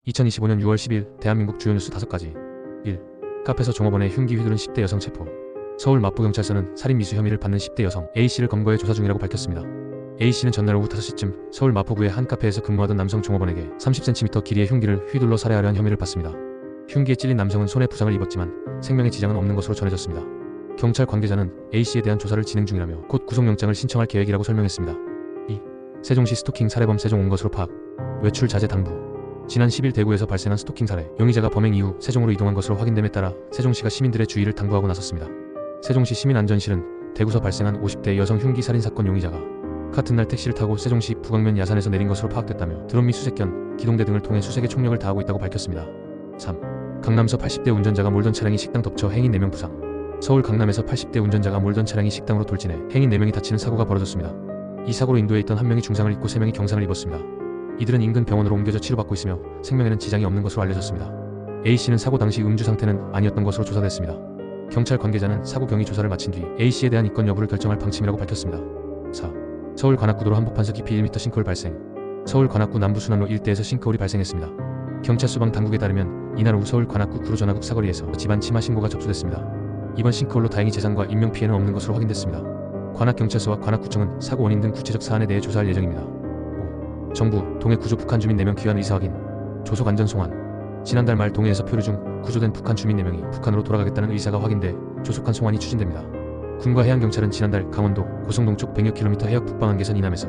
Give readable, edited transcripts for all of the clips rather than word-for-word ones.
2025년 6월 10일 대한민국 주요 뉴스 5가지. 1. 카페에서 종업원의 흉기 휘두른 10대 여성 체포. 서울 마포경찰서는 살인 미수 혐의를 받는 10대 여성 A씨를 검거해 조사 중이라고 밝혔습니다. A씨는 전날 오후 5시쯤 서울 마포구의 한 카페에서 근무하던 남성 종업원에게 30cm 길이의 흉기를 휘둘러 살해하려 한 혐의를 받습니다. 흉기에 찔린 남성은 손에 부상을 입었지만 생명에 지장은 없는 것으로 전해졌습니다. 경찰 관계자는 A씨에 대한 조사를 진행 중이라며 곧 구속영장을 신청할 계획이라고 설명했습니다. 2. 세종시 스토킹 살해범 세종 온 것으로 파악. 외출 자제 당부. 지난 10일 대구에서 발생한 스토킹 살해, 용의자가 범행 이후 세종으로 이동한 것으로 확인됨에 따라 세종시가 시민들의 주의를 당부하고 나섰습니다. 세종시 시민안전실은 대구서 발생한 50대 여성 흉기 살인 사건 용의자가 같은 날 택시를 타고 세종시 북광면 야산에서 내린 것으로 파악됐다며 드론 및 수색견, 기동대 등을 통해 수색에 총력을 다하고 있다고 밝혔습니다. 3. 강남서 80대 운전자가 몰던 차량이 식당 덮쳐 행인 4명 부상. 서울 강남에서 80대 운전자가 몰던 차량이 식당으로 돌진해 행인 4명이 다치는 사고가 벌어졌습니다. 이 사고로 인도에 있던 1명이 중상을 입고 3명이 경상을 입었습니다. 이들은 인근 병원으로 옮겨져 치료받고 있으며 생명에는 지장이 없는 것으로 알려졌습니다. A씨는 사고 당시 음주 상태는 아니었던 것으로 조사됐습니다. 경찰 관계자는 사고 경위 조사를 마친 뒤 A씨에 대한 입건 여부를 결정할 방침이라고 밝혔습니다. 4. 서울 관악구도로 한복판서 깊이 1m 싱크홀 발생. 서울 관악구 남부순환로 일대에서 싱크홀이 발생했습니다. 경찰 수방 당국에 따르면 이날 오후 서울 관악구 구로전화국 사거리에서 집안 침하 신고가 접수됐습니다. 이번 싱크홀로 다행히 재산과 인명피해는 없는 것으로 확인됐습니다. 관악경찰서와 관악구청은 사고 원인 등 구체적 사안에 대해 조사할 예정입니다. 5. 정부, 동해 구조 북한 주민 4명 귀환 의사 확인. 조속 안전 송환. 지난달 말 동해에서 표류 중 구조된 북한 주민 4명이 북한으로 돌아가겠다는 의사가 확인돼 조속한 송환이 추진됩니다. 군과 해양경찰은 지난달 강원도 고성동 쪽 100여 킬로미터 해역 북방한계선 이남에서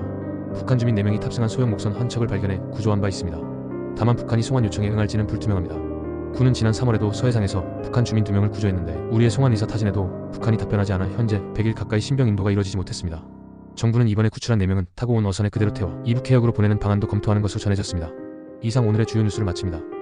북한 주민 4명이 탑승한 소형 목선 한 척을 발견해 구조한 바 있습니다. 다만 북한이 송환 요청에 응할지는 불투명합니다. 군은 지난 3월에도 서해상에서 북한 주민 2명을 구조했는데 우리의 송환 의사 타진에도 북한이 답변하지 않아 현재 100일 가까이 신병 인도가 이뤄지지 못했습니다. 정부는 이번에 구출한 4명은 타고 온 어선에 그대로 태워 이북 해역으로 보내는 방안도 검토하는 것으로 전해졌습니다. 이상 오늘의 주요 뉴스를 마칩니다.